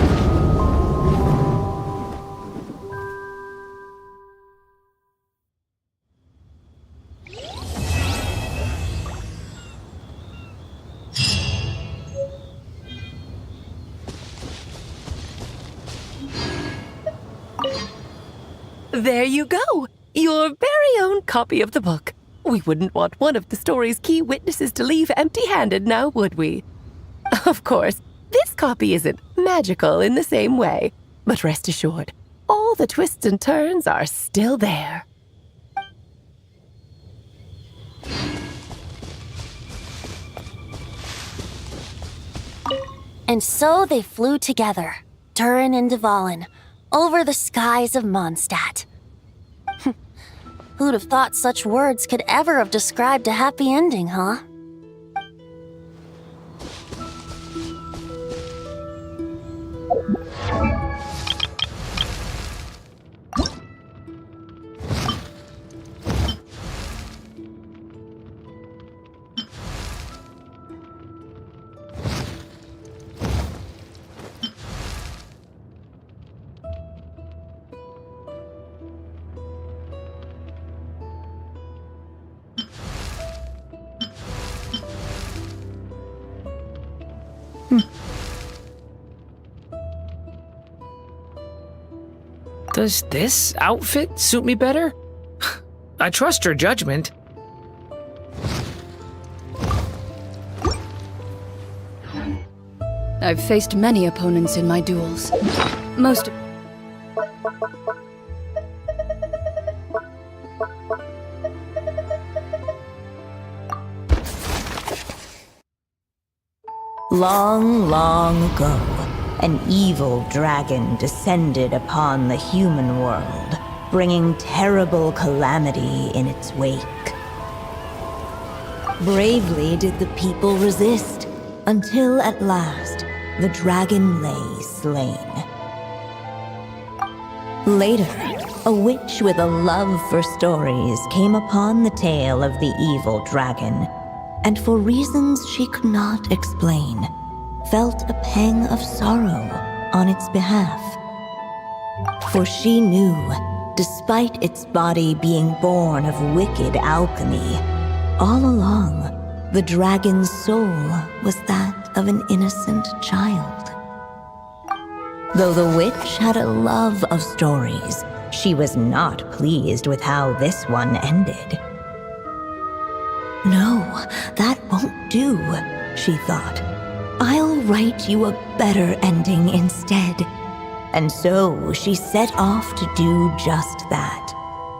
There you go! Your very own copy of the book. We wouldn't want one of the story's key witnesses to leave empty-handed now, would we? Of course, this copy isn't magical in the same way, but rest assured, all the twists and turns are still there. And so they flew together, Durin and Dvalin, over the skies of Mondstadt. Who'd have thought such words could ever have described a happy ending, huh? Does this outfit suit me better? I trust her judgment. I've faced many opponents in my duels. Most... Long, long ago, an evil dragon descended upon the human world, bringing terrible calamity in its wake. Bravely did the people resist, until at last, the dragon lay slain. Later, a witch with a love for stories came upon the tale of the evil dragon, and for reasons she could not explain, felt a pang of sorrow on its behalf. For she knew, despite its body being born of wicked alchemy, all along, the dragon's soul was that of an innocent child. Though the witch had a love of stories, she was not pleased with how this one ended. No, that won't do, she thought. I'll write you a better ending instead. And so she set off to do just that,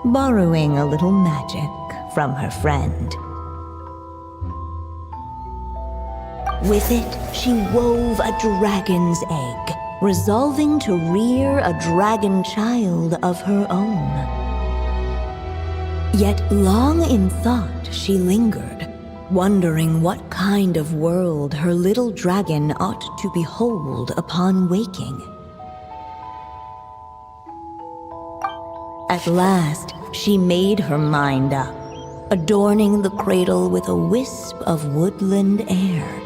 borrowing a little magic from her friend. With it, she wove a dragon's egg, resolving to rear a dragon child of her own. Yet long in thought she lingered, wondering what kind of world her little dragon ought to behold upon waking. At last, she made her mind up, adorning the cradle with a wisp of woodland air.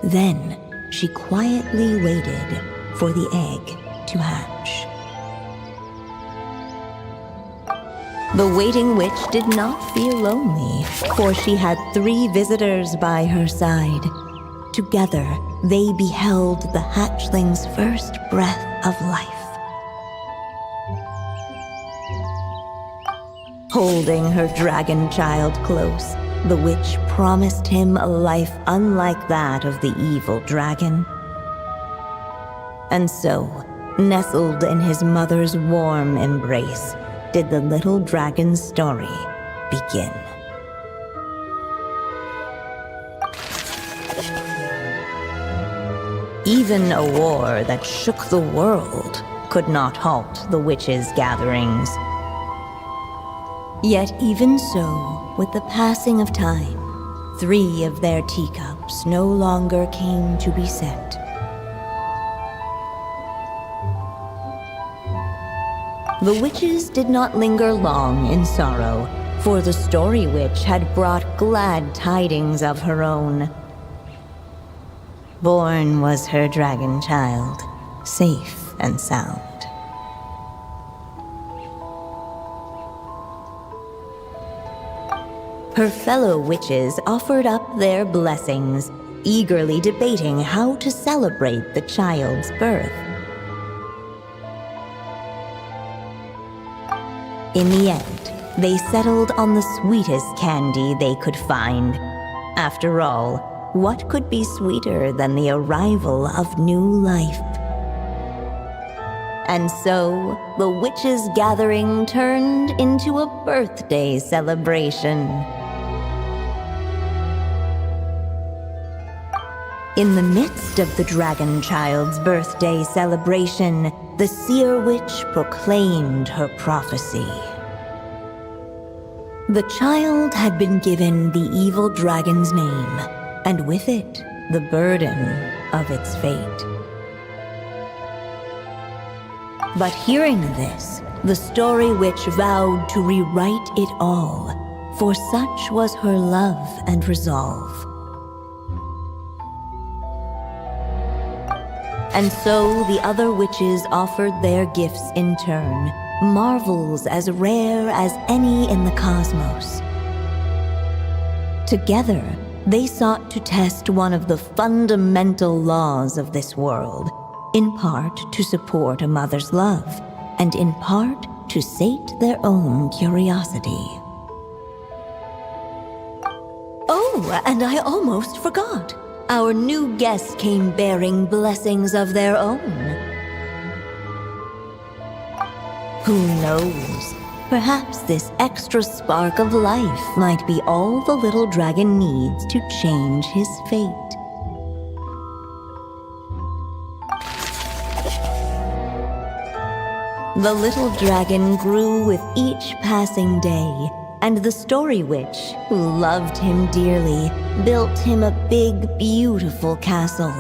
Then she quietly waited for the egg to hatch. The waiting witch did not feel lonely, for she had 3 visitors by her side. Together, they beheld the hatchling's first breath of life. Holding her dragon child close, the witch promised him a life unlike that of the evil dragon. And so, nestled in his mother's warm embrace, did the little dragon's story begin. Even a war that shook the world could not halt the witches' gatherings. Yet even so, with the passing of time, 3 of their teacups no longer came to be set. The witches did not linger long in sorrow, for the story witch had brought glad tidings of her own. Born was her dragon child, safe and sound. Her fellow witches offered up their blessings, eagerly debating how to celebrate the child's birth. In the end, they settled on the sweetest candy they could find. After all, what could be sweeter than the arrival of new life? And so, the witches' gathering turned into a birthday celebration. In the midst of the dragon child's birthday celebration, the seer witch proclaimed her prophecy. The child had been given the evil dragon's name, and with it, the burden of its fate. But hearing this, the story witch vowed to rewrite it all, for such was her love and resolve. And so the other witches offered their gifts in turn, marvels as rare as any in the cosmos. Together, they sought to test one of the fundamental laws of this world, in part to support a mother's love, and in part to sate their own curiosity. Oh, and I almost forgot. Our new guests came bearing blessings of their own. Who knows? Perhaps this extra spark of life might be all the little dragon needs to change his fate. The little dragon grew with each passing day, and the story witch, who loved him dearly, built him a big, beautiful castle.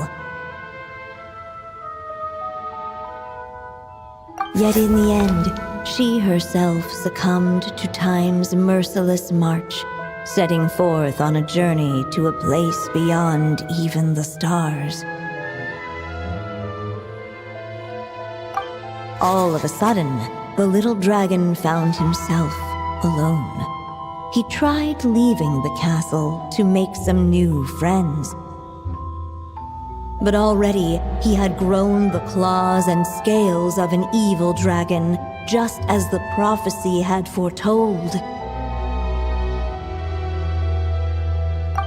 Yet in the end, she herself succumbed to time's merciless march, setting forth on a journey to a place beyond even the stars. All of a sudden, the little dragon found himself alone. He tried leaving the castle to make some new friends. But already he had grown the claws and scales of an evil dragon, just as the prophecy had foretold.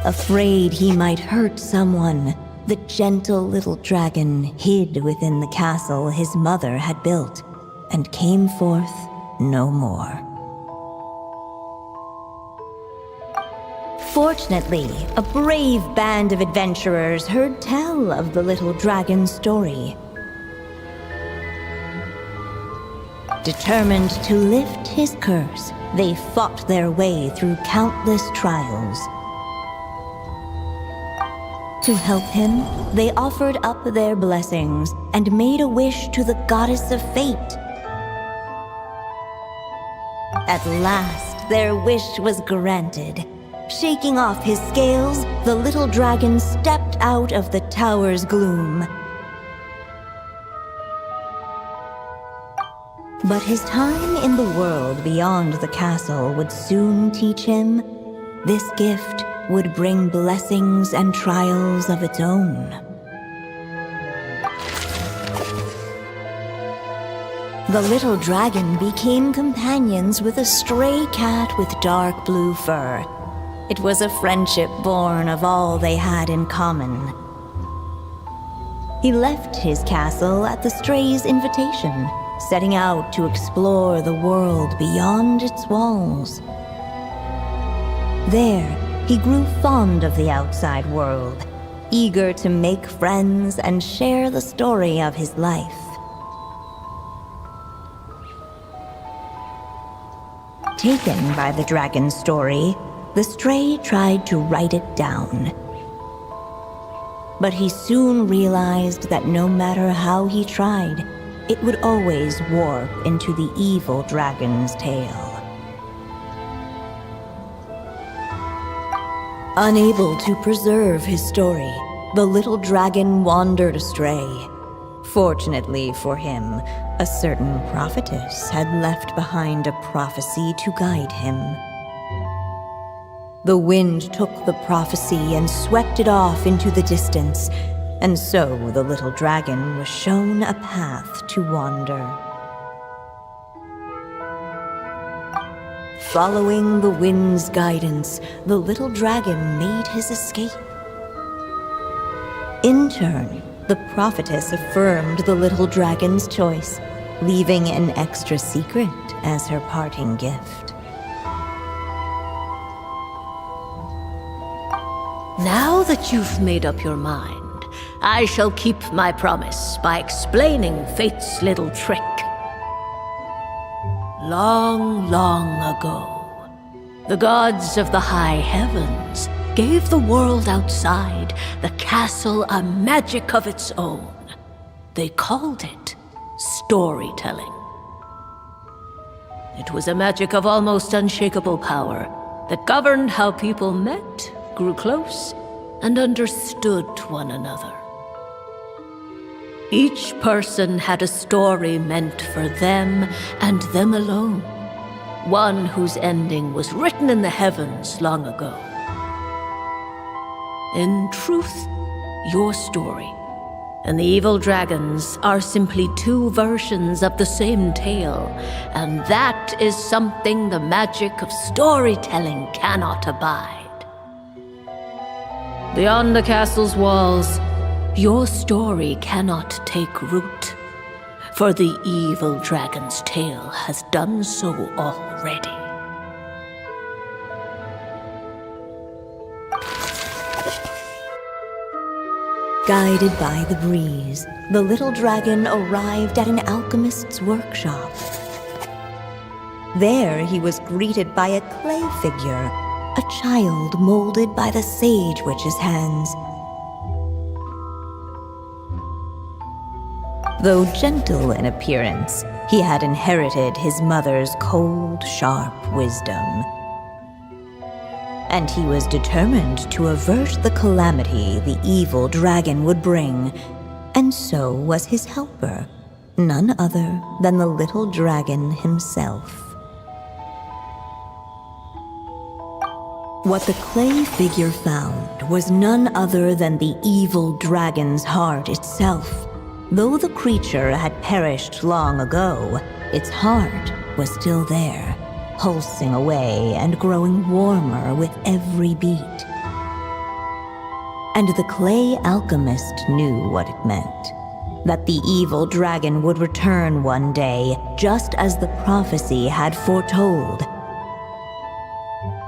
Afraid he might hurt someone, the gentle little dragon hid within the castle his mother had built and came forth no more. Fortunately, a brave band of adventurers heard tell of the little dragon's story. Determined to lift his curse, they fought their way through countless trials. To help him, they offered up their blessings and made a wish to the goddess of fate. At last, their wish was granted. Shaking off his scales, the little dragon stepped out of the tower's gloom. But his time in the world beyond the castle would soon teach him this gift would bring blessings and trials of its own. The little dragon became companions with a stray cat with dark blue fur. It was a friendship born of all they had in common. He left his castle at the stray's invitation, setting out to explore the world beyond its walls. There, he grew fond of the outside world, eager to make friends and share the story of his life. Taken by the dragon's story, the stray tried to write it down. But he soon realized that no matter how he tried, it would always warp into the evil dragon's tale. Unable to preserve his story, the little dragon wandered astray. Fortunately for him, a certain prophetess had left behind a prophecy to guide him. The wind took the prophecy and swept it off into the distance, and so the little dragon was shown a path to wander. Following the wind's guidance, the little dragon made his escape. In turn, the prophetess affirmed the little dragon's choice, leaving an extra secret as her parting gift. Now that you've made up your mind, I shall keep my promise by explaining fate's little trick. Long, long ago, the gods of the high heavens gave the world outside the castle a magic of its own. They called it storytelling. It was a magic of almost unshakable power that governed how people met, grew close, and understood one another. Each person had a story meant for them and them alone, one whose ending was written in the heavens long ago. In truth, your story and the evil dragons are simply two versions of the same tale, and that is something the magic of storytelling cannot abide. Beyond the castle's walls, your story cannot take root, for the evil dragon's tale has done so already. Guided by the breeze, the little dragon arrived at an alchemist's workshop. There he was greeted by a clay figure, a child molded by the sage witch's hands. Though gentle in appearance, he had inherited his mother's cold, sharp wisdom. And he was determined to avert the calamity the evil dragon would bring, and so was his helper, none other than the little dragon himself. What the clay figure found was none other than the evil dragon's heart itself. Though the creature had perished long ago, its heart was still there, pulsing away and growing warmer with every beat. And the clay alchemist knew what it meant. That the evil dragon would return one day, just as the prophecy had foretold.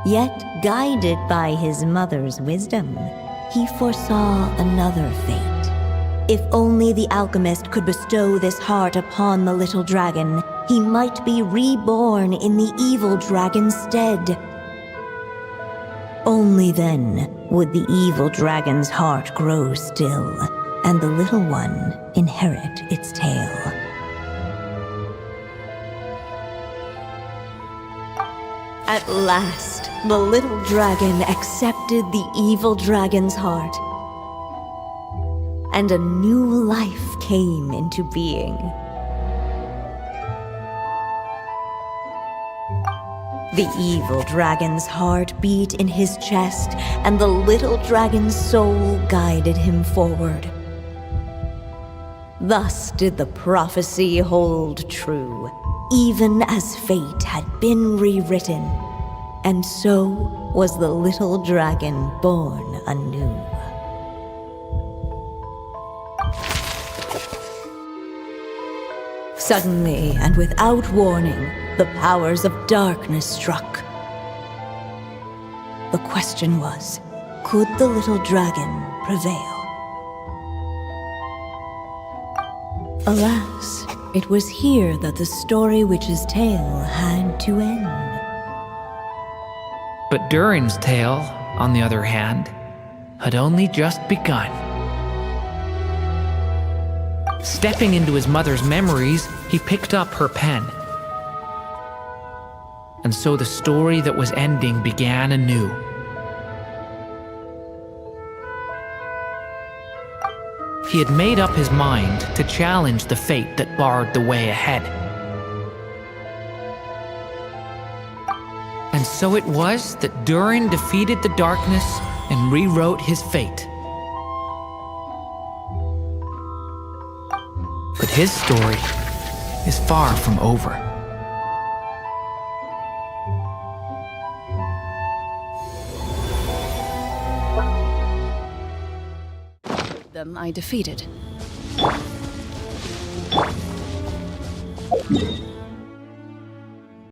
Yet, guided by his mother's wisdom, he foresaw another fate. If only the alchemist could bestow this heart upon the little dragon, he might be reborn in the evil dragon's stead. Only then would the evil dragon's heart grow still, and the little one inherit its tale. At last, the little dragon accepted the evil dragon's heart, and a new life came into being. The evil dragon's heart beat in his chest, and the little dragon's soul guided him forward. Thus did the prophecy hold true, even as fate had been rewritten, and so was the little dragon born anew. Suddenly, and without warning, the powers of darkness struck. The question was, could the little dragon prevail? Alas, it was here that the story witch's tale had to end. But Durin's tale, on the other hand, had only just begun. Stepping into his mother's memories, he picked up her pen. And so the story that was ending began anew. He had made up his mind to challenge the fate that barred the way ahead. And so it was that Durin defeated the darkness and rewrote his fate. But his story is far from over. them I defeated.